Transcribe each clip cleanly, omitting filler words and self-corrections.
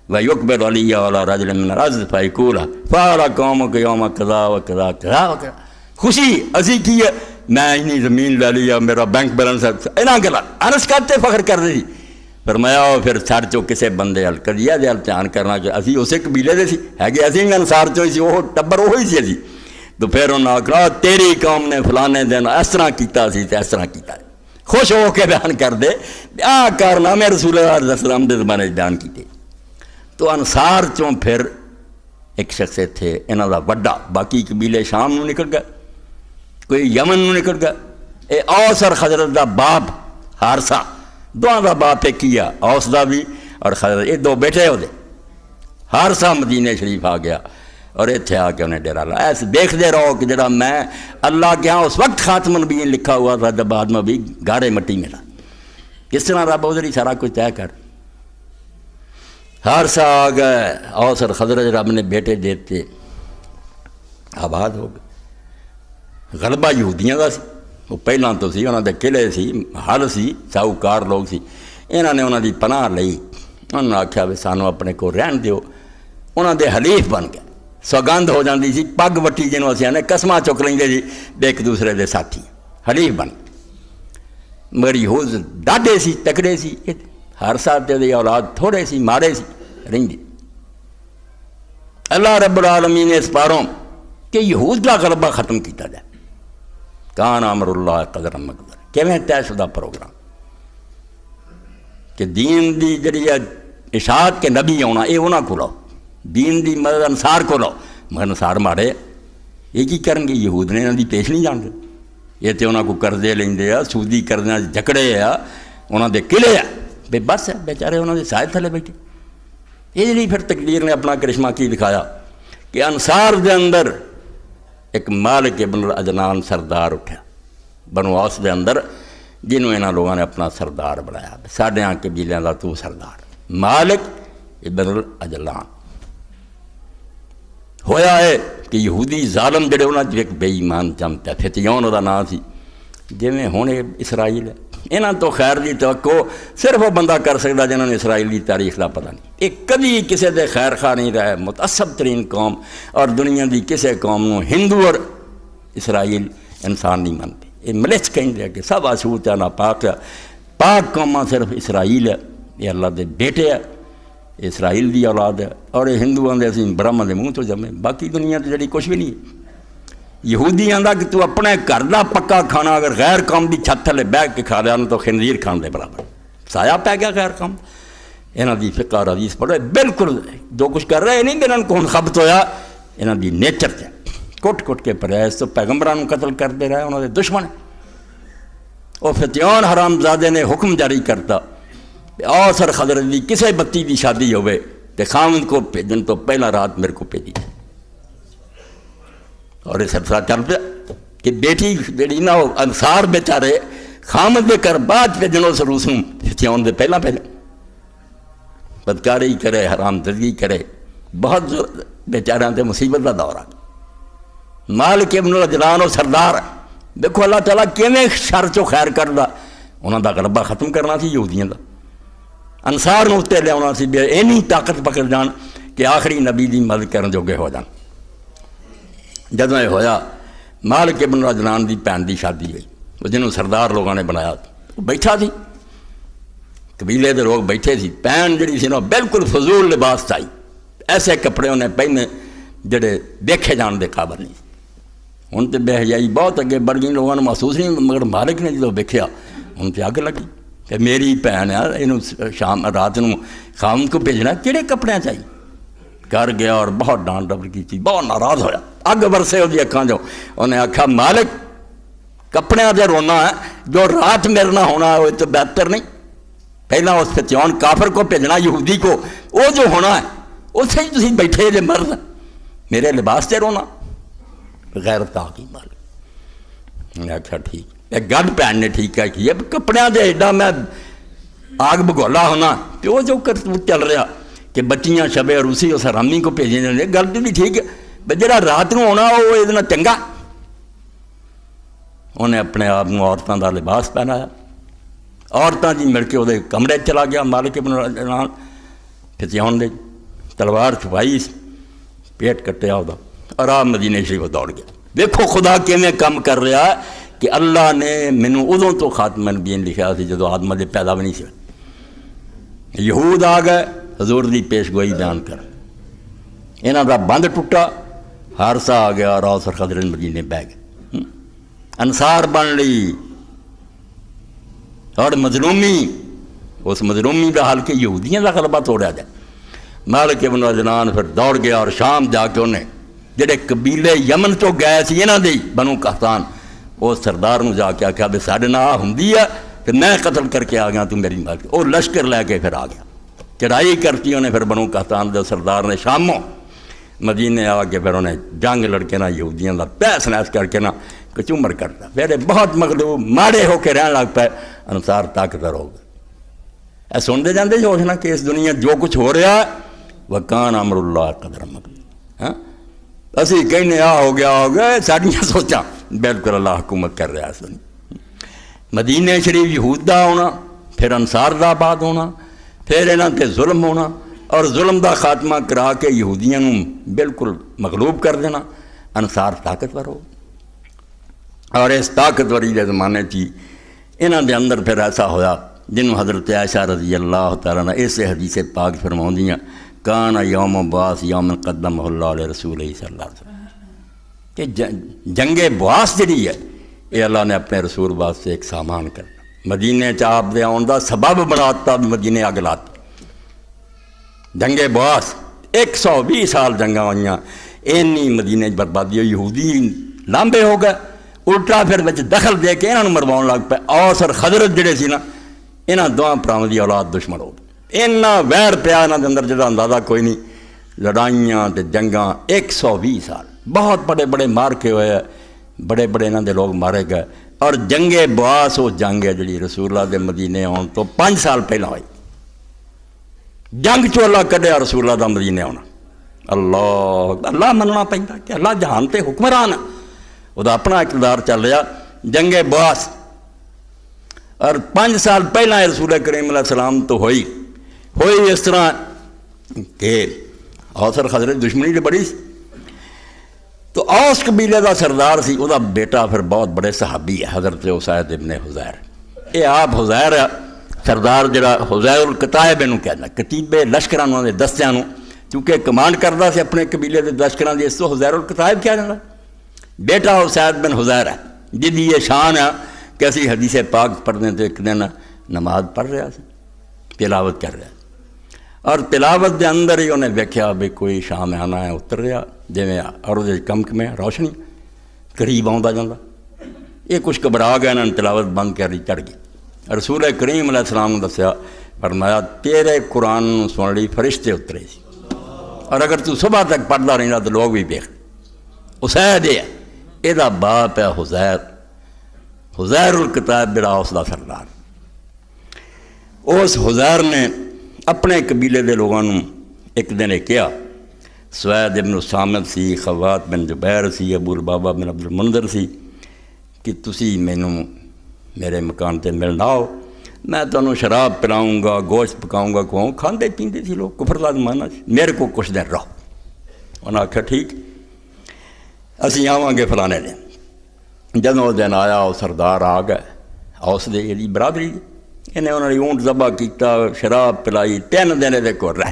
وَيُقْبِرُ عَلِيَّ عَلَىٰ رَجُلٍ مِّنَ الْأَرْضِ فَيَقُولُ فَعَلَ قَوْمُكَ يَوْمَ كَذَا وَكَذَا كَذَا وَكَذَا۔ خوشی اسی کی ہے میں اتنی زمین لے لیا میرا بینک بیلنس ہے انہاں گلا انس کرتے فخر کر رہی فرمایا پھر سر چو کسے بندے حل کر دیا دے دھیان کرنا کہ اسی اسے قبیلے دے سی ہے کہ اسی انصار چو سی وہ ٹبر وہی سی اسی تو پھر انہاں آکھا تیری قوم نے فلانے دن اس طرح کیتا سی تے اس طرح کیتا ہے خوش ہو کے بیان کر دے کارنامے رسول اللہ علیہ وسلم دے زمانے بیان کیتے تو انصار چوں پھر ایک شخص تھے انہاں دا وڈا باقی قبیلے شام نو نکل گئے کوئی یمن نو نکل گئے اے اوس اور خضرت دا باپ حارثہ دونوں دا باپ ایک کیا اوس دا بھی اور خضرت یہ دو بیٹے ہو دے حارثہ مدینہ شریف آ گیا اور اتنے آ کے انہیں ڈیرا لایا ایسے دیکھتے رہو کہ جڑا میں اللہ کے ہاں اس وقت خاتم النبیین لکھا ہوا تھا جب بعد میں بھی گارے مٹی ملا کس طرح رب ادھر سارا کچھ طے کر حارثہ آ گئے اوس اور خضرت رب نے بیٹے دیتے آباد ہو گئے غلبہ یہودیاں دا سی وہ پہلاں تو سی انہاں دے قلعے سی حل سی ساہوکار لوگ سی انہاں نے انہاں دی پناہ لئی انہاں نے آکھیا بھی سانو اپنے کو رہن دیو انہاں دے حلیف بن گئے سوگند ہو جاندی سی پگ وٹی جنوں اسی نے قسماں چک لیندے سی ایک دوسرے دے ساتھی حلیف بن مگر یہود ڈاڈے سی تکڑے سی ہر صاحب دی اولاد تھوڑے سی مارے سی رہندی اللہ رب العالمین نے اس پاروں کہ یہود کا غلبہ ختم کیتا جائے کان امر اللہ قدر مقدر کیویں طے شدہ پروگرام کہ دین دی جڑی اشاعت کے نبی آنا یہ انہاں کو لو دین دی مدد انصار کو لو مگر انصار مارے یہ کی کرن گے یہود نے انہاں دی پیش نہیں جان دے یہ تے انہاں کو قرضے لیندے آ سودی قرضے جھکڑے آ انہاں دے قلعے آ بے بس ہے بیچارے انہاں دے سائے تھلے بیٹھے یہ لیے پھر تقدیر نے اپنا کرشمہ کی دکھایا کہ انصار دے اندر ایک مالک ابن العجلان سردار اٹھا بنو اوس دے اندر جنہوں انہاں لوگوں نے اپنا سردار بنایا ساڈے ہاں قبیلیاں دا تو سردار مالک ابن العجلان ہویا ہے کہ یہودی ظالم جڑے انہاں جو ایک بے ایمان جمتا ہے فتیون دا نام سی جویں ہن اسرائیل ہے انہاں تو خیر دی توقع صرف وہ بندہ کر سکتا جنہوں نے اسرائیل دی تاریخ دا پتہ نہیں ایک کبھی کسی دے خیر خواہ نہیں رہے متعصب ترین قوم اور دنیا دی کسی قوم نو ہندو اور اسرائیل انسان نہیں مانتے یہ ملچ کہیں دے کہ سب آشور تے ناپاک ہے پاک قوماں صرف اسرائیل ہے یہ اللہ دے بیٹے ہے اسرائیل دی اولاد ہے اور یہ ہندوؤں دے اسی برہمن دے منہ تو جمے باقی دنیا تے جڑی کچھ بھی نہیں یہودی آندا کہ تو اپنے گھر دا پکا کھانا اگر غیر قوم دی چھت تھلے بیٹھ کے کھا لیا تو خنزیر کھان دے برابر سایہ پہ گیا غیر قوم انہاں دی فقہ اور حدیث پڑھو بالکل جو کچھ کر رہے نہیں انہاں کو خبت ہویا انہاں دی نیچر تے کٹ کٹ کے پریس تو پیغمبران قتل کرتے رہے انہوں دے دشمن اور فتیون حرام زادے نے حکم جاری کرتا اوس اور خضرت دی کسے بتی دی شادی ہوئے تے خامد کو بھیجن تو پہلا رات میرے کو بھیجی اور یہ سلسلہ چل پیا کہ بیٹی جڑی نہ انصار بیچارے خامد دے کر بعد بھیجن اس روسوں فتیون دے پہلا بدکاری کرے حرام زدگی کرے بہت بیچاریاں تے مصیبت دا دور آ مالک ابن العجلان و سردار دیکھو اللہ تعالیٰ کیویں شر چو خیر کردا انہاں دا غلبہ ختم کرنا سی یہودیاں دا انصار نو تے لے آنا سی بے اینی طاقت پکڑ جان کہ آخری نبی دی مدد کرن جوگے ہو جان جدوں یہ ہویا مالک ابن العجلان دی بہن دی شادی ہوئی وہ جنہوں سردار لوگوں نے بنایا وہ بیٹھا سی قبیلے دے لوگ بیٹھے سی بہن جڑی سی نا بالکل فضول لباس چاہی ایسے کپڑے انہیں پہنے جڑے دیکھے جان دے قابل نہیں ان تے بے حیائی بہت اگے بڑھ گئی لوگوں نے محسوس نہیں مگر مالک نے جدوں دیکھیا ان تے اگ لگی کہ میری بہن ہے انہوں شام رات نو خامد کو بھیجنا کہڑے کپڑے چاہیے گھر گیا اور بہت ڈانٹ ڈپٹ کی تھی بہت ناراض ہویا اگ برسے وہ اکھاں جو انہیں آکھا مالک کپڑے دے رونا ہے جو رات میرے نہ ہونا ہے وہ تو بہتر نہیں پہلا اس فتیون کافر کو بھیجنا یہودی کو وہ جو ہونا ہے اسے ہی تسی بیٹھے جے مرد میرے لباس تے رونا غیرت آ گئی مالک نے آکھا ٹھیک ایک گڈ پہن نے ٹھیک ہے کہ کپڑے دے ایڈا میں آگ بگولا ہونا کہ وہ جو کرتوت چل رہا کہ بچیاں شبے روسی اس حرامی کو بھیجے جاندے گل تو بھی ٹھیک ہے جڑا رات نو ہونا وہ یہ چنگا انہیں اپنے آپ عورتوں کا لباس پہنایا عورتیں جی مل کے وہ کمرے چلا گیا مالک ابن العجلان فتیون دے تلوار چھپائی، پیٹ کٹیا وہ آرام مدینے شریف دوڑ گیا۔ دیکھو خدا کیویں کم کر رہا ہے کہ اللہ نے مینوں ادوں تو خاتمہ نبیین لکھا سی جدو آدم دے پیدا بھی نہیں سی۔ یہود آ گئے حضور دی پیش گوئی بیان کر، انہاں دا بند ٹوٹا، حارثہ آ گیا اور اوس اور خضرج مدینے بہ گئے، انصار بن لی اور مظلومی، اس مظلومی کا حل کے یہودیاں کا غلبہ توڑا جائے۔ مالک ابن عدنان پھر دوڑ گیا اور شام جا کے انہیں جڑے قبیلے یمن چو گئے سی انہاں دے بنو قحطان، اس سردار نو جا کے آخیا بھی ساڈے نال آ ہوندی ہے کہ میں قتل کر کے آ گیا، تو میری مال وہ لشکر لے کے پھر آ گیا، چڑھائی کرتی انہیں پھر بنو قحطان دے سردار نے شاموں مدینے آ کے پھر انہیں جنگ لڑکے نہ یہودیاں دا پیس نیس کر کے نہ کچومر کرتا، پھر بہت مغلوب ماڑے ہو کے رہن لگ پے، انصار طاقتور ہو گئے۔ اے سنتے جاندے جو ہونا کہ اس دنیا جو کچھ ہو رہا ہے وکان امر اللہ قدر مقدور، ہاں اسی کہنے ہو گیا ساڑیاں سوچاں، بالکل اللہ حکومت کر رہا ہے۔ مدینے شریف یہود دا ہونا، پھر انصار دا آباد ہونا، پھر انہاں تے ظلم ہونا اور ظلم دا خاتمہ کرا کے یہودیاں نوں بالکل مغلوب کر دینا، انصار طاقتور ہو۔ اور اس طاقتوری کے زمانے چی انہاں دے اندر پھر ایسا ہویا جنہوں حضرت عائشہ رضی اللہ تعالیٰ نے اسے حدیث پاک فرماؤندیاں کان یوم بعث یوم قدمہ اللہ علیہ رسول صلی اللہ علیہ وسلم، کہ جنگ بعث جڑی ہے یہ اللہ نے اپنے رسول واسطے ایک سامان کرنا، مدینے آپ دے آن دا سبب بناتا مدینے اگ لاتی۔ جنگ بعث 120 سال جنگاں ہوئیاں، اینی مدینے بربادی ہوئی، یہودی لامبے ہو گئے، الٹا پھر بچ دخل دے کے انہوں مرواؤں لگ پے۔ اوس اور خضرج جڑے سی نا انہاں دوواں پراواں دی اولاد دشمن ہو گئے، اینا ویر پیا انہاں دے اندر جدا اندازہ کوئی نہیں، لڑائیاں تے جنگاں 120 سال، بہت بڑے بڑے مارکے ہوئے، بڑے بڑے انہاں دے لوگ مارے گئے۔ اور جنگ بعث وہ جنگ ہے جڑی رسول اللہ دے مدینے آن تو 5 سال پہلا ہوئی، جنگ چو اللہ کڈیا رسول اللہ دا مدینے آنا۔ اللہ مننا پیندا کہ اللہ جہان تے حکمران ہے، وہ اپنا اقتدار چل رہا۔ جنگ بعث اور 5 سال پہلا رسول کریم علیہ السلام تو ہوئی اس طرح کہ اوس اور خضرج دشمنی جو بڑی سی، تو اوس قبیلے دا سردار سی، وہ بیٹا پھر بہت بڑے صحابی ہے حضرت اسید ابن حضیر، یہ آپ حضیر سردار جڑا حضیر القطائب انہوں کہنا، کتیبے لشکران دے دستیاں نوں چونکہ کمانڈ کردا سی اپنے قبیلے دے لشکران دی، اس تو حضیر القطائب کیا جانا، بیٹا اسید بن حضیر ہے، جدی یہ شان ہے کہ اسی حدیث پاک پڑھنے تو ایک دن نماز پڑھ رہا سی، تلاوت کر رہا، اور تلاوت دے اندر ہی انہیں دیکھا بھی کوئی شام آنا ہے اتر رہا، جویں عرض کمک میں روشنی قریب آਉਂਦਾ ਜਾਂਦਾ، یہ کچھ گھبرا گیا، انہوں نے تلاوت بند کر چڑھ گئی۔ رسول کریم علیہ السلام نے دسیا، فرمایا تیرے قرآن سن لی فرشتے اترے سی، اور اگر تو صبح تک پڑھتا رہنا تو لوگ بھی دیکھ۔ اسید یہ باپ ہے حضیر القطائب بڑا اس دا سردار۔ اس حضیر نے اپنے قبیلے دے لوگوں ایک دن کیا، سوید ابن سامد سی، خوات بن جبیر سی، ابو البابا بن عبد المنذر سی، کہ تسی مینوں میرے مکان تے ملنا آؤ، میں تمہیں شراب پلاؤں گا، گوشت پکاؤں گا، کھواؤں، کھاندے پیندے سی لوگ، کفر دا زمانہ سی، میرے کو کچھ دن رہو۔ انہوں نے آخیا ٹھیک اسی آواں گے فلانے دن۔ جدوں وہ دن آیا وہ سردار آ گئے اوس دے یہ برادری، انہیں انہوں نے اونٹ ذبح کیتا، شراب پلائی، 3 دن یہ کو رہ۔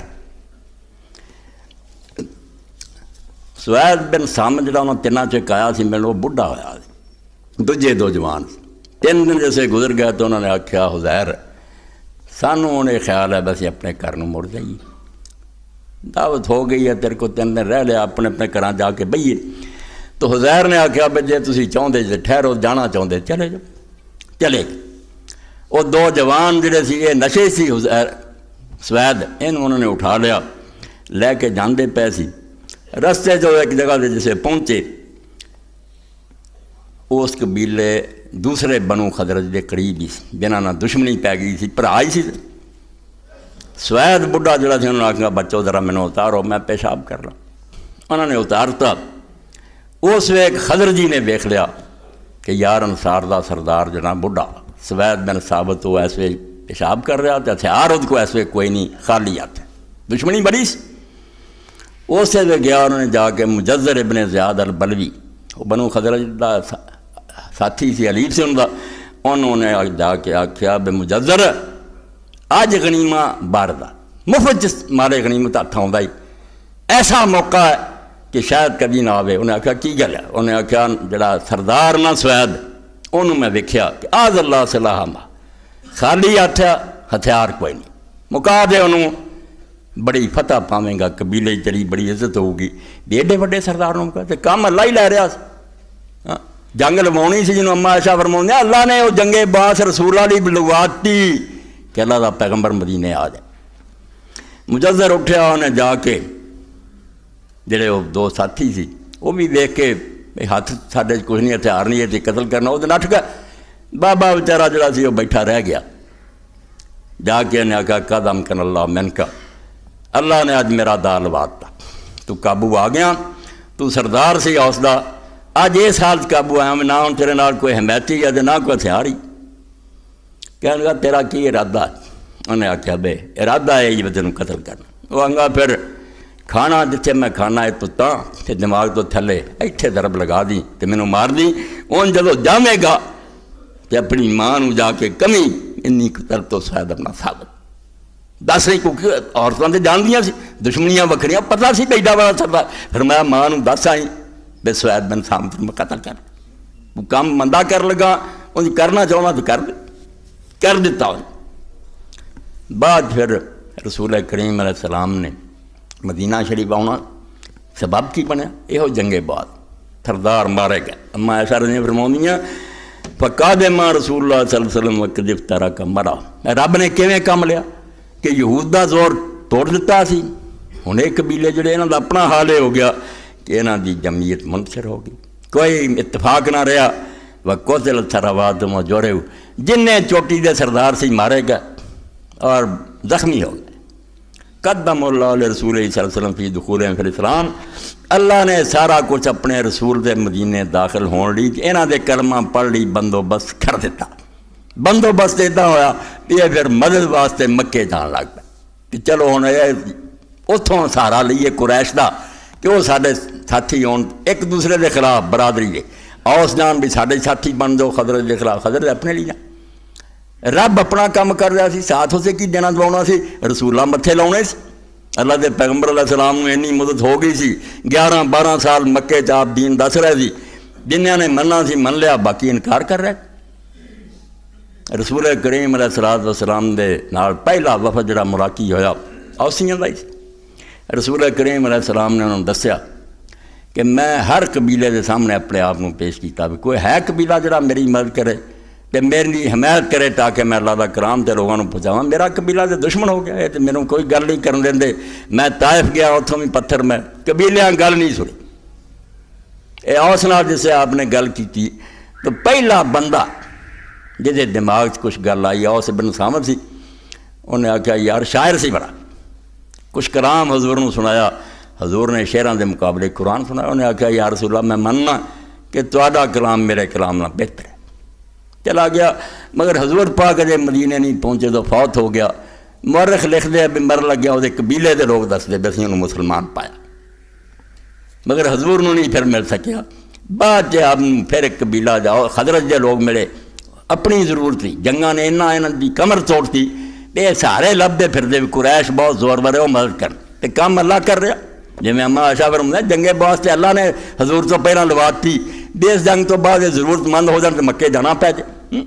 سوید بن سامد جڑا انہوں 3 چک آیا سی، میرے وہ بڑھا ہویا سی، دوجے 2 جوان سی۔ 3 دن جیسے گزر گئے تو انہوں نے آخیا حضیر سانوں انہیں خیال ہے بس اپنے گھر نوں مڑ جائیے، دعوت ہو گئی ہے، تیرے کو 3 دن رہ لیا، اپنے گھراں جا کے بہیے۔ تو حضیر نے آخیا بھئی جے تسی چاہتے جے ٹھہرو جانا چاہتے چلے جاؤ، چلے گئے۔ وہ 2 جوان جڑے سی یہ نشے سی، حضیر سوید انہوں نے اٹھا لیا، لے کے جاندے پے سی، رستے جو ایک جگہ دے جسے پہنچے، اس قبیلے دوسرے بنو خضرج دے قریب ہی سی، جنہاں نال دشمنی پی گئی سی، بھرا ہی سی۔ سوید بڑھا جڑا سی انہوں نے آخیا بچو ذرا مینوں اتارو میں پیشاب کر لاں، انہوں نے اتارتا۔ اس ویک خضرجی نے دیکھ لیا کہ یار انصار دا سردار جنا بڑھا سوید بن ثابت وہ ایسے پیشاب کر رہا، تو ہتھیار اس کو ایسے کوئی نہیں، خالی ہاتھ، دشمنی بڑی سی۔ اسے ویلے گیا انہوں نے جا کے مجزر ابن زیاد البلوی، وہ بنو خزرج دا ساتھی سی، حلیف سے انہوں نے جا کے آخیا بے مجزر اج غنیمہ بار دا مفت مارے غنیمت ہاتھ آؤں ہی، ایسا موقع ہے کہ شاید کبھی نہ آئے۔ انہیں آخیا کی گل ہے؟ انہیں آخیا جڑا سردار نہ سوید انہوں میں ویکھیا کہ آز اللہ صلاح خالی ہاتھ، ہتھیار کوئی نہیں، مکا دے انہوں بڑی فتح پاویں گا، قبیلے تیری بڑی عزت ہوگی۔ ایڈے وڈے سردار نوں کہتے کام اللہ ہی لے رہا سی، جنگ لوانی سی جنہوں اما عائشہ فرماؤں اللہ نے وہ جنگے باس رسول اللہ دی لگواتی کہ اللہ دا پیغمبر مدینے آ جائے۔ مجزر اٹھیا، انہیں جا کے جڑے وہ دو ساتھی سی وہ بھی دیکھ کے ہاتھ ساڈے کچھ نہیں، ہتھیار نہیں ہے، قتل کرنا، وہ نٹھ گیا۔ بابا بیچارہ جڑا سی وہ بیٹھا رہ گیا، جا کے انہیں آخیا قدم کن اللہ من کا، اللہ نے اج میرا دا لواتا، تو قابو آ گیا، تو سردار سی حوصلہ، اج اس حالت قابو آیا میں، نہ ہوں تیرے نال کوئی حمایتی ہے نہ کوئی ہتھیار ہی۔ کہنے لگا تیرا کی ارادہ؟ انہیں آخیا بے ارادہ ہے یہ تینوں قتل کرنا۔ وہ آنگا پھر کھانا جتھے میں کھانا ہے تو تے دماغ تو تھلے ایتھے ضرب لگا دی تے مینوں مار دی، اون جدو جامے گا تے اپنی ماں نوں جا کے کمی انی قتل تو شاید اپنا ثابت دس نہیں، کیونکہ عورتوں تے جاندیاں سی، دشمنیاں وکھریاں، پتہ سی بیڈا والا سردا، فرمایا ماں نوں دس آئی بے سوید بن ثابت میں قتل کر۔ وہ کام مندہ کر لگا، ان کرنا چاہنا تو کر دیتا انہیں۔ بعد پھر رسول کریم علیہ السلام نے مدینہ شریف آنا سبب کی بنیا؟ یہ جنگے بعد سردار مارے گئے۔ اما عائشہ رضی اللہ فرماؤندیاں فقادم رسول اللہ صلی اللہ علیہ وسلم وقت افطارا کا مرا، رب نے کیویں کام لیا کہ یہود دا زور توڑ دیتا سی، ہن ایک قبیلے جڑے انہاں دا اپنا حال ہو گیا کہ انہاں دی جمعیت منتشر ہو گئی، کوئی اتفاق نہ رہا۔ وقتل ثرواتہم وجرحوا، جن چوٹی دے سردار سی مارے گئے اور زخمی ہو گئے۔ قدم اللہ علیہ رسول صلی اللہ علیہ وسلم فی دخولہم فی الاسلام، اللہ نے سارا کچھ اپنے رسول دے مدینے داخل ہون لی، انہاں دے کلمہ پڑھ لی، بندوبست کر دیتا۔ بندوبست اتنا ہویا یہ پھر مدد واسطے مکے جان لگ پہ کہ چلو ہوں اتوں سہارا لیے قریش دا کہ وہ سارے ساتھی ہون، ایک دوسرے دے خلاف برادری دے، اوس جان بھی سارے ساتھی بن دو، خضرت دے خلاف خضرت اپنے لیے جان۔ رب اپنا کام کر رہا سی، ساتھ اسے کی دینا دواؤنا سی، رسولہ متھے لاؤنے سی۔ اللہ دے پیغمبر علیہ السلام نے انی مدد ہو گئی سی، 11-12 سال مکے چ آپ دین دس رہے سی، جنہاں نے مننا سی من لیا، باقی انکار کر رہے۔ رسول کریم علیہ السلام دے نال پہلا وفد جڑا مراقی ہویا اوسیاں دا ہی سی۔ رسول کریم علیہ السلام نے انہوں نے دسیا کہ میں ہر قبیلے دے سامنے اپنے آپ کو پیش کیتا بھی کوئی ہے قبیلہ جڑا میری مدد کرے تے میری حمایت کرے تاکہ میں اللہ دا کرام تے لوگوں کو پہنچاواں۔ میرا قبیلہ تے دشمن ہو گیا ہے تے میرے کوئی گل نہیں کرن دیندے، میں طائف گیا اتوں بھی پتھر میں قبیلیاں گل نہیں سنی۔ اے اوس نال جسے آپ نے گل کی تو پہلا بندہ جہے دماغ کچھ گل آئی اوس بن سامت سی، انہیں آخیا یار شاعر سی بڑا، کچھ کلام حضور نے سنایا، حضور نے شعراں دے مقابلے قرآن سنایا۔ انہیں آخیا یا رسول اللہ میں مننا کہ تہاڈا کلام میرے کلام نہ بہتر ہے، چلا گیا۔ مگر حضور پاک جے مدینے نہیں پہنچے تو فوت ہو گیا۔ مورخ لکھ دے بھی مر لگیا، وہ قبیلے دے لوگ دس دے بس انہوں مسلمان پایا، مگر حضور نے نہیں پھر مل سکیا۔ بعد جے آپ پھر ایک قبیلہ جاؤ، خضرت جے لوگ ملے، اپنی ضرورت تھی، جنگاں نے انہاں دی کمر توڑتی، یہ سارے لبدے پھر دے قریش بہت زور ورے وہ مدد کرن تے کام اللہ کر رہا۔ جی میں اما عائشہ فرمایا جنگے واسطے اللہ نے حضور تو پہلا لواتی، اس جنگ تو بعد ضرورت مند ہو جان تو مکے جانا پہ جائے۔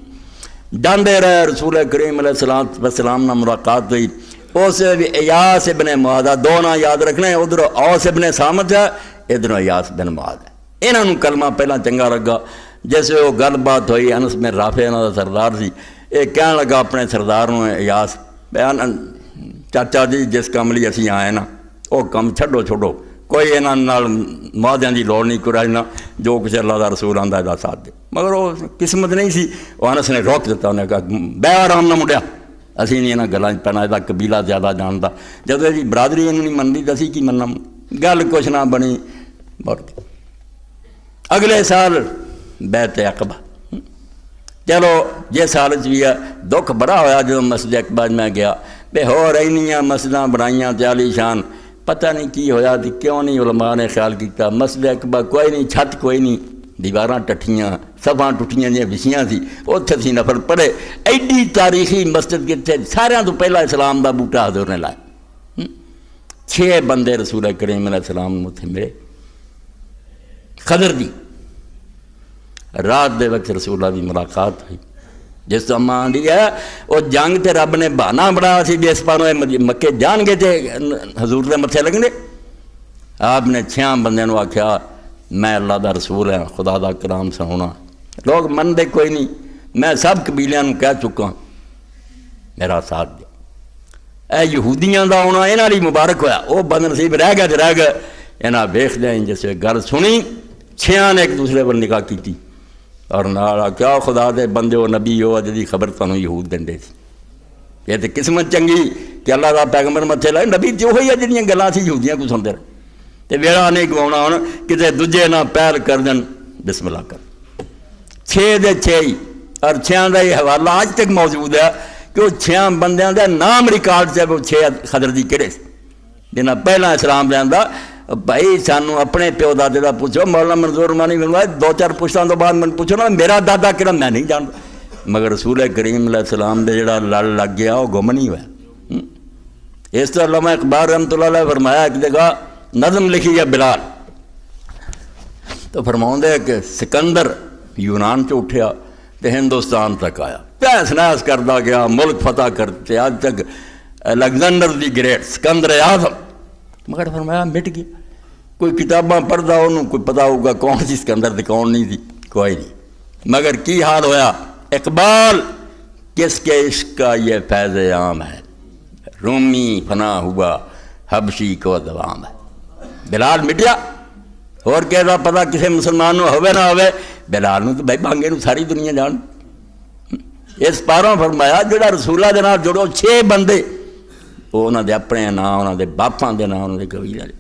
جاندے رہے، رسول کریم علیہ السلام نہ ملاقات ہوئی، اس ایاس ابن معاذ، دو نا یاد رکھنے، ادھر اوس ابن صامت ہے، ادھر ایاس بن معاذ ہے۔ انہوں کلمہ پہلا چنگا لگا، جیسے وہ گل بات ہوئی، انس میں رافع انہوں کا سردار سی، یہ کہنے لگا اپنے سردار نے ایاس چاچا جی جس کام لیے اسی آئے نا وہ کام چھڈو چھوڑو، کوئی یہاں معاہدیاں کی لوڑ نہیں، کوئی نہ جو کچھ اللہ کا رسول آتا ہے ساتھ دے۔ مگر وہ قسمت نہیں سی، وہ انس نے روک دیتا، انہیں کہا بے آرام نہ مڈیا، اسی نہیں یہاں گلوں پینا، یہ قبیلہ زیادہ جانتا، جب یہ برادری انہوں نہیں منتی تو اسی کی مننا، گل کچھ نہ بنی۔ اگلے سال بیعت عقبہ، چلو جس حالت بھی ہے دکھ بڑا ہویا جب مسجد عقبہ میں گیا، بے ہو رہی مسجداں بنائیاں تے عالی شان، پتہ نہیں کی ہویا تھی کیوں نہیں علماء نے خیال کیتا مسجد اکبر کوئی نہیں چھت کوئی نہیں دیواراں ٹٹھیاں سبھاں ٹٹیاں جیاں وچیاں سی اتھے سی نفر پڑھے ایڈی تاریخی مسجد کتنے سارے تو پہلا اسلام دا بوٹا حضور نے لایا 6 بندے رسول کریم علیہ السلام اتنے ملے خضر دی رات دے وقت رسول اللہ دی ملاقات ہوئی جس تو ماں دی ہے وہ جنگ تے رب نے بہانہ بڑھایا سی بھی اس پاروں مکے جان گے تے حضور دے متھے لگنے آپ نے 6 بندے نو آکھیا میں اللہ دا رسول ہاں خدا دا کلام سنانا لوگ من دے کوئی نہیں میں سب قبیلیاں نو کہہ چکا میرا ساتھ دیا اے یہودیاں دا ہونا انہاں لئی مبارک ہویا وہ بد نصیب رہ گئے انہاں ویکھ دیں جس گل سنی 6 نے ایک دوسرے پر نگاہ کیتی اور نال کیا خدا دے بندے ہو نبی ہو جدی خبر تانوں یہود دندے سی یہ تے قسمت چنگی کہ اللہ دا پیغمبر متھے لائے نبی تے وہی جڑیاں گلاں سی یہودیاں کو سنتے رہے تے ویڑا نہیں گواؤنا ہن کتے دوجے نہ پہل کر دن بسم اللہ کر 6 دے 6 ہی اور 6 دا یہ حوالہ آج تک موجود ہے کہ وہ 6 بندیاں دا نام ریکارڈ سے وہ 6 خضر دی کہڑے سی جنہاں پہلا اسلام لیندا بھائی سانو اپنے پیو دادے دا پوچھو مولانا منظور رحمانی فرمایا 2-4 پوچھتاں تو بعد من پوچھو نا میرا دادا کہڑا میں نہیں جانتا مگر رسول کریم علیہ السلام دے جڑا لڑ لگ گیا وہ گم نہیں ہوا اس طرح علامہ اقبال رحمۃ اللہ علیہ فرمایا ایک جگہ نظم لکھی ہے بلال تو فرماؤں دے کہ سکندر یونان چ اٹھیا تو ہندوستان تک آیا تحس نحس کرتا گیا ملک فتح کرتے آج تک الیگزینڈر دی گریٹ سکندر اعظم مگر فرمایا مٹ گیا کوئی کتاباں پڑھتا انہوں کوئی پتہ ہوگا کون سی سکندر تھی کون نہیں تھی کوئی نہیں مگر کی حال ہویا اقبال کس کے عشق کا یہ فیض عام ہے رومی فنا ہوا حبشی کو دوام ہے بلال مٹیا اور کہہ پتہ کسی مسلمان ہوئے نہ ہوئے بلال نو تو بھائی بانگے نو ساری دنیا جان اس پاروں فرمایا جڑا رسولہ دے نال جڑو 6 بندے وہ انہوں دے اپنے نام انہوں دے باپاں دے نام انہوں دے قبیلے دے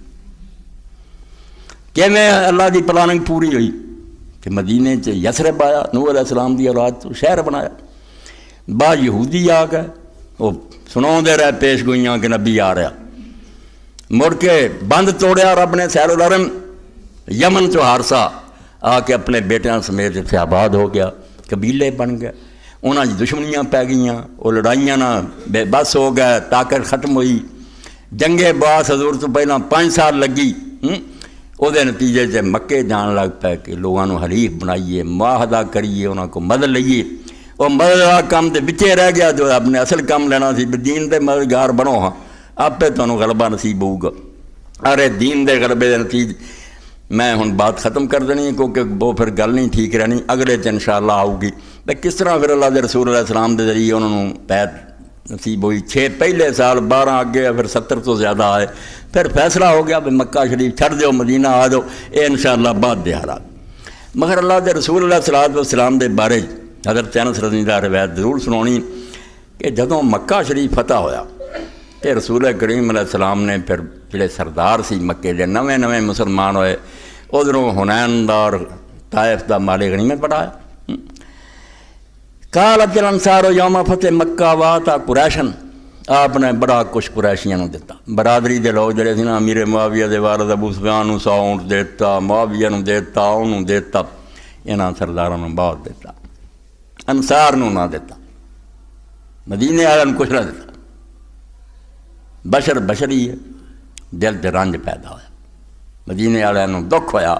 کہ میں اللہ دی پلاننگ پوری ہوئی کہ مدینے چ یثرب آیا نوح علیہ السلام دی اولاد تو شہر بنایا بعد یہودی آ گئے وہ سناؤں دے رہے پیش گوئیاں کہ نبی آ رہا مڑ کے بند توڑیا رب نے سیر العرم یمن چو ہارسا آ کے اپنے بیٹیاں سمیت اتنے آباد ہو گیا قبیلے بن گئے انہاں دی دشمنیاں پی گئیاں وہ لڑائیاں نہ بے بس ہو گئے طاقت ختم ہوئی جنگے باس حضور تو پہلا 5 سال لگی وہ نتیجے سے مکے جان لگ پے کہ لوگوں حلیف بنائیے معاہدہ کریے انہوں کو مدد لئیے وہ مدد والا کام تو بچے رہ گیا جو اپنے اصل کام لینا سی دین دے مددگار بنو ہاں آپ پہ تمہیں غلبہ نصیب ہوگا ارے دین دے غلبے دے نتیجے میں ہن بات ختم کر دینی ہے کیونکہ وہ پھر گل نہیں ٹھیک رہنی اگلے چ انشاءاللہ آؤ گی بھائی کس طرح پھر اللہ دے رسول علیہ السلام دے ذریعے انہوں نے بیعت نصیب ہوئی 6 پہلے سال 12 آگے پھر 70 تو زیادہ آئے پھر فیصلہ ہو گیا بھائی مکہ شریف چھڑ دیو مدینہ آ جاؤ یہ انشاءاللہ بعد دے حالات مگر اللہ دے رسول علیہ السلام دے بارے حضرت انس رضی اللہ روایت ضرور سنانی کہ جدوں مکہ شریف فتح ہویا کہ رسول کریم علیہ السلام نے پھر جڑے سردار سی مکے دے نویں مسلمان ہوئے ادھروں حنین دا اور طائف دا مال غنیمت بڑھایا قالت الانصار یوم فتح مکہ واتا قریشن آپ نے بڑا کچھ قریشیاں دیتا برادری دے لوگ جڑے سی نا امیر معاویہ دے والد ابو سفیان نو 100 اونٹ دیتا معاویہ نو دیتا انہوں دیتا انہاں سرداراں نو بہت دیتا انصار نو نہ دیتا مدینے والوں نو کچھ نہ دیتا بشری ہے دل تے رنج پیدا ہوا مدینے والوں دکھ ہویا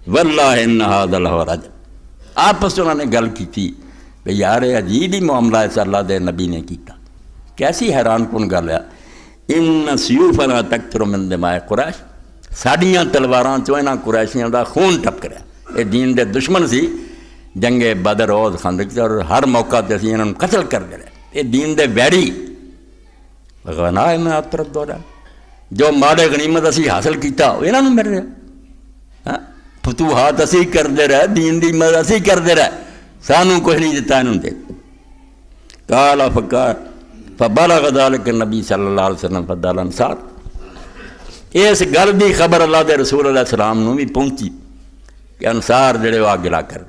واللہ ان ھذا لہو رجب آپس انہوں نے گل کی تھی بھئی یار عجیب ہی معاملہ ہے اللہ دے نبی نے کیتا کیسی حیران کن گل ہے ان سیوفنا تکثر من دماء قریش ساڈیاں تلواراں چوں انہاں قریشیاں دا خون ٹپکریا یہ دین دے دشمن سی جنگ بدر احد خندق اور ہر موقع تے اسی انہاں نوں قتل کردے رہے یہ دین دے ویری غنائم اطرد دورا جو مال غنیمت اسی حاصل کیتا وہ انہاں نوں مل رہا فتوحات اسی کردے رہے دین دی مدد اسی کردے رہے سانوں کچھ نہیں دیتا انہوں نے قال فبلغ ذلك النبی صلی اللہ علیہ وسلم فدال انصار اس گل دی خبر اللہ دے رسول علیہ السلام نوں بھی پہنچی کہ انصار جڑے وہ گلا کر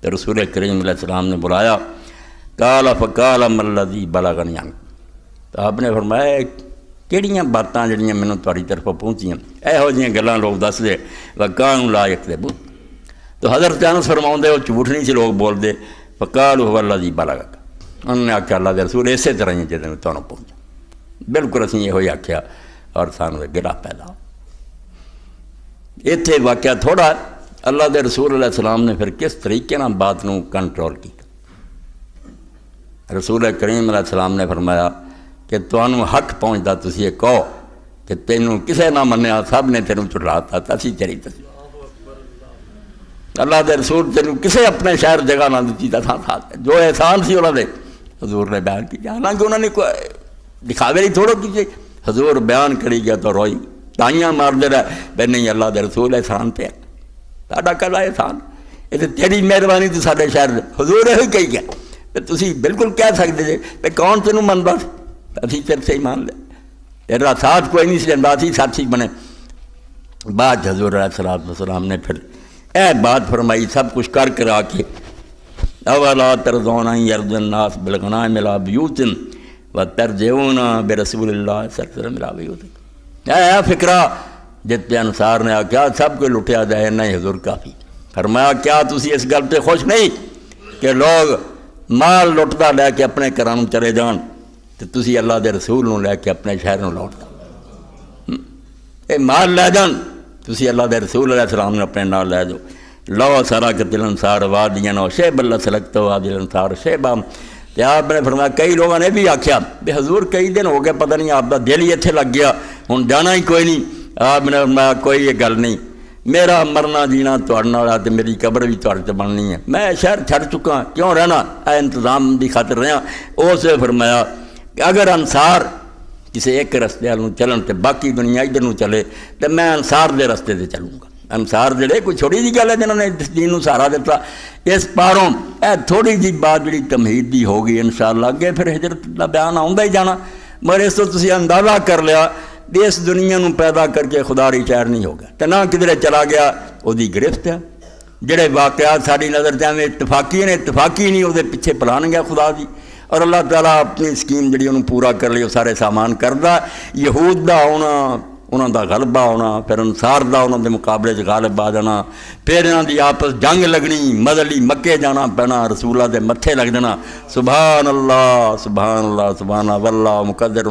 تو رسول کریم علیہ السلام نے بلایا قال فقال ما الذی بلغنی عنک تو آپ نے فرمایا ਕਿਹੜੀਆਂ ਬਾਤਾਂ ਜਿਹੜੀਆਂ ਮੈਨੂੰ ਤੁਹਾਡੀ ਤਰਫੋਂ ਪਹੁੰਚੀਆਂ, ਇਹੋ ਜਿਹੀਆਂ ਗੱਲਾਂ ਲੋਕ ਦੱਸਦੇ ਵਕਾਂ ਨੂੰ ਲਾ ਕੇ ਬੁੱਤ। ਤਾਂ ਹਜ਼ਰਤ ਅਨਸ ਫਰਮਾਉਂਦੇ, ਉਹ ਝੂਠ ਨਹੀਂ ਸੀ ਲੋਕ ਬੋਲਦੇ। ਫਕਾਲ ਉਹ ਅੱਲਾ ਦੀ ਬਲਗ, ਉਹਨਾਂ ਨੇ ਆਖਿਆ ਅੱਲਾ ਦੇ ਰਸੂਲ ਇਸੇ ਤਰ੍ਹਾਂ ਹੀ ਜਦੋਂ ਤੁਹਾਨੂੰ ਪਹੁੰਚਾ, ਬਿਲਕੁਲ ਅਸੀਂ ਇਹੋ ਹੀ ਆਖਿਆ ਔਰ ਸਾਨੂੰ ਗਿਲਾ ਪੈਦਾ। ਇੱਥੇ ਵਾਕਿਆ ਥੋੜ੍ਹਾ ਅੱਲਾ ਦੇ ਰਸੂਲ ਅਲੈਹਿ ਸਲਾਮ ਨੇ ਫਿਰ ਕਿਸ ਤਰੀਕੇ ਨਾਲ ਬਾਤ ਨੂੰ ਕੰਟਰੋਲ ਕੀਤਾ। ਰਸੂਲ ਕਰੀਮ ਅਲੈਹਿ ਸਲਾਮ ਨੇ ਫਰਮਾਇਆ ਕਿ ਤੁਹਾਨੂੰ ਹੱਕ ਪਹੁੰਚਦਾ, ਤੁਸੀਂ ਇਹ ਕਹੋ کہ تینوں کسے نہ منیا سب نے تینوں چڑھاتا تھا اسی چری تھی اللہ دے رسول تینوں کسے اپنے شہر جگہ نہ دیتی تھا جو احسان سی انہوں نے حضور نے بیان کیا حالانکہ انہوں نے دکھاوے نہیں تھوڑو کیجیے حضور بیان کری گیا تو روئی تائیاں مار دے رہا بے نہیں اللہ دے رسول احسان پہ ساڈا کلا احسان یہ تو تیری مہربانی تو سارے شہر حضور یہ کہی گیا تسی بالکل کہہ سکتے جی بھائی کون تینوں منتا اسی تیرے سے ہی مان لے تیرا ساتھ کوئی نہیں لینا سی ساتھی بنے بعد حضور علیہ السلام نے پھر اے بات فرمائی سب کچھ کر کرا کے اولا ترضون ان یرض الناس بالغنائم الی بیوت وترجعون برسول اللہ صلی اللہ علیہ وسلم الی بیوت اے فکرہ جت پہ انصار نے کیا سب کو لٹیا جائے نہیں حضور کافی فرمایا کیا تسی اس گل پہ خوش نہیں کہ لوگ مال لٹتا لے کے اپنے گھروں چلے جان تو تسی اللہ دے رسول نو لے کے اپنے شہر نو لوٹ دو اے مال لے جان تسی اللہ دے رسول علیہ السلام نے اپنے نال لے جاؤ لو سارا قتل انصار وادیاں نو شیب اللہ سلکت وادی الانصار شیبہ تو آپ نے فرمایا کئی لوگوں نے بھی آکھیا بے حضور کئی دن ہو گئے پتہ نہیں آپ دا دل ہی اتھے لگ گیا ہن جانا ہی کوئی نہیں آپ نے فرمایا کوئی یہ گل نہیں میرا مرنا جینا تہاڈے نال تے میری قبر بھی تہاڈے تے بننی ہے میں شہر چھڑ چکا کیوں رہنا اے انتظام دی خاطر رہا اس نے فرمایا کہ اگر انصار کسی ایک رستے والوں چلن تے باقی دنیا ادھر نو چلے تو میں انصار دے رستے تے چلوں گا انصار جڑے کوئی چھوٹی جی گل ہے جنہوں نے دین نو سہارا دیتا اس پاروں اے تھوڑی جی بات جڑی تمہید دی ہوگی انشاءاللہ اگے پھر ہجرت دا بیان آوندا ہی جانا مگر اس تو تسی اندازہ کر لیا اس دنیا نو پیدا کر کے خدا ری چیر نہیں ہوگا تو نہ کدھرے چلا گیا وہ دی گرفت ہے جڑے واقعات ساری نظر جائیں اتفاقی نے اتفاقی نہیں وہ پیچھے پلان گیا خدا دی اور اللہ تعالیٰ اپنی سکیم جڑی انہوں پورا کر لی وہ سارے سامان کردا یہود دا ہونا انہوں دا غلبہ ہونا پھر انصار دا انہوں دے مقابلے سے غالب آ جانا پھر انہوں دی آپس جنگ لگنی مدلی مکے جانا پینا رسولہ دے متھے لگ جانا سبحان اللہ سبحان اللہ سبحان اللہ واللہ مقدر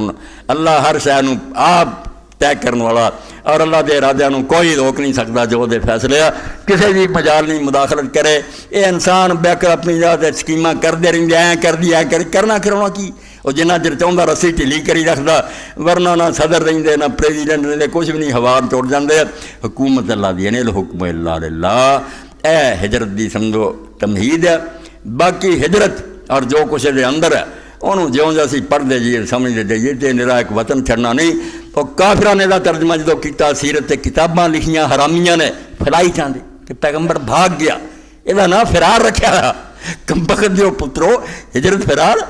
اللہ ہر شے نوں آپ طے کرنے والا اور اللہ دے ارادے نوں کوئی روک نہیں سکتا جو دے فیصلے کسی بھی مجال نہیں مداخلت کرے یہ انسان بے کر اپنی جگہ تے سکیماں کردے رہندے ایਂ کر دی ایں کرنا کراؤنا کی وہ جنہ چر چاہتا رسی ڈھیلی کری رکھتا ورنہ نہ صدر رہندے نہ پریزیڈنٹ رہندے کچھ بھی نہیں ہوا توڑ جاندے حکومت اللہ دی نے الحکم اللہ للہ اے ہجرت دی سمجھو تمہید ہے باقی ہجرت اور جو کچھ دے اندر ہے انہوں جیوں جیسی پڑھ دے جی سمجھ دے جی تے نرا ایک وطن چھڑنا نہیں وہ کافرہ نے دا ترجمہ جدو کیتا سیرت کتاباں لکھیاں حرامیاں نے پھیلائی چاندے کہ پیغمبر بھاگ گیا یہ نا فرار رکھا رہا کم بخت دیو پترو ہجرت فرار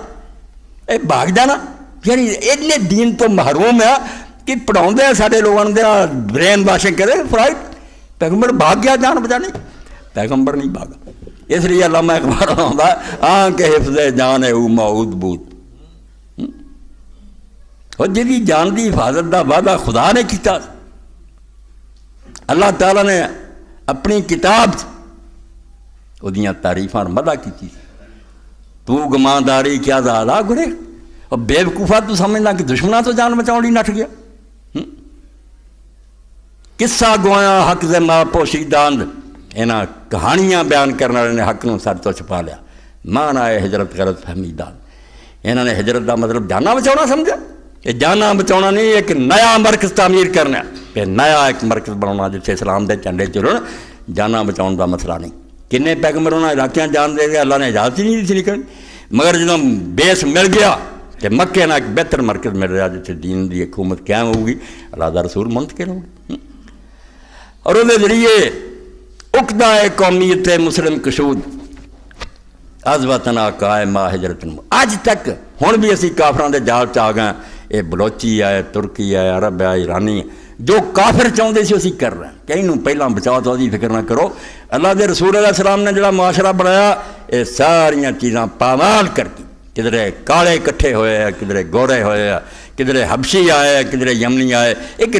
اے بھاگ جانا یعنی اتنے دین تو محروم ہے کہ پڑھاؤں دے سارے لوگوں نے برین واشنگ کرے فرائٹ پیغمبر بھاگ گیا جان بچانے پیغمبر نہیں بھاگا اس لیے علامہ اقبال ہوتا آن کے حفظ جان او معود بود اور جی جان دی حفاظت دا وعدہ خدا نے کیتا اللہ تعالیٰ نے اپنی کتاب وہ دیاں تعریفاں مدہ کی تو گمانداری کیا زیادہ گھڑے اور بے وقوفہ تو سمجھنا کہ دشمنہ تو جان بچاؤں لی نٹ گیا قصہ گویا حق سے ماں پوشیداند اینا کہانیاں بیان کرنا نے حق نو سر تو چھپا لیا مانا ہے ہجرت غلط فہمی دان انہوں نے ہجرت دا مطلب جانا بچاؤنا سمجھا یہ جانا بچاؤنا نہیں ایک نیا مرکز تعمیر کرنا پھر نیا ایک مرکز بنانا جیسے اسلام دے چنڈے چلو جانا بچاؤن دا مسئلہ نہیں کنے پیغمبر انہوں نے علاقیاں جان دے گیا اللہ نے اجازت ہی نہیں دی نکلنی مگر جب بیس مل گیا کہ مکے نہ ایک بہتر مرکز مل رہا جیسے دین دی حکومت قائم ہوگی اللہ دا رسول منتقل ہوگی اور وہ ذریعے اقدہ قومیت مسلم کشود از وطن قائم ہجرت اج تک ہن بھی اسی کافران دے جال چ آ گئے یہ بلوچی ہے ترکی ہے عرب ہے ایرانی ہے جو کافر چاہتے سی اسی کر رہے ہیں کہیں نوں پہلاں بچاؤ تو وہی فکر نہ کرو اللہ دے رسول علیہ السلام نے جڑا معاشرہ بنایا یہ ساریاں چیزاں پامال کر کے کدھرے کالے کٹھے ہوئے ہیں کدھرے گورے ہوئے ہیں کدھر حبشی آئے کدھر یمنی آئے، ایک